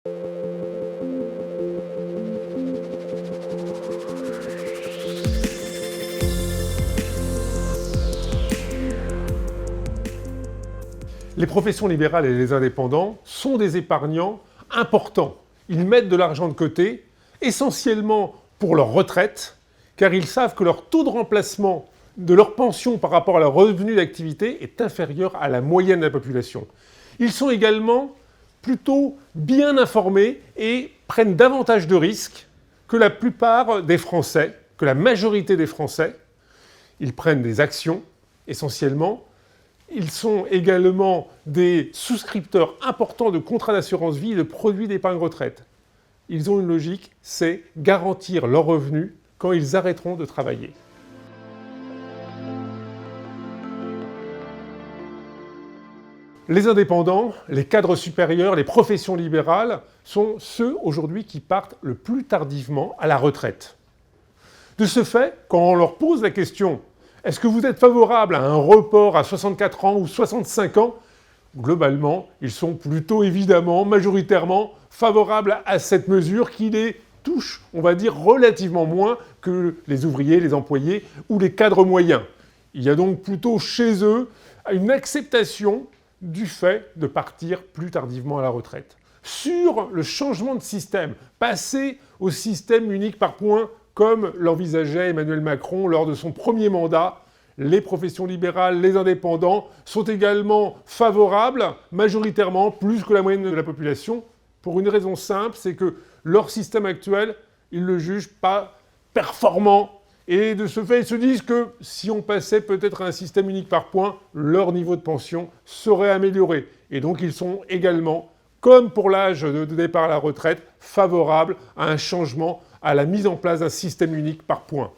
Les professions libérales et les indépendants sont des épargnants importants. Ils mettent de l'argent de côté, essentiellement pour leur retraite, car ils savent que leur taux de remplacement de leur pension par rapport à leur revenu d'activité est inférieur à la moyenne de la population. Ils sont également plutôt bien informés et prennent davantage de risques que la plupart des Français, que la majorité des Français. Ils prennent des actions, essentiellement. Ils sont également des souscripteurs importants de contrats d'assurance vie et de produits d'épargne retraite. Ils ont une logique, c'est garantir leurs revenus quand ils arrêteront de travailler. Les indépendants, les cadres supérieurs, les professions libérales sont ceux aujourd'hui qui partent le plus tardivement à la retraite. De ce fait, quand on leur pose la question « Est-ce que vous êtes favorable à un report à 64 ans ou 65 ans ?» Globalement, ils sont plutôt évidemment, majoritairement, favorables à cette mesure qui les touche, on va dire, relativement moins que les ouvriers, les employés ou les cadres moyens. Il y a donc plutôt chez eux une acceptation du fait de partir plus tardivement à la retraite. Sur le changement de système, passer au système unique par points comme l'envisageait Emmanuel Macron lors de son premier mandat, les professions libérales, les indépendants sont également favorables, majoritairement, plus que la moyenne de la population, pour une raison simple, c'est que leur système actuel, ils ne le jugent pas performant. Et de ce fait, ils se disent que si on passait peut-être à un système unique par points, leur niveau de pension serait amélioré. Et donc ils sont également, comme pour l'âge de départ à la retraite, favorables à un changement, à la mise en place d'un système unique par points.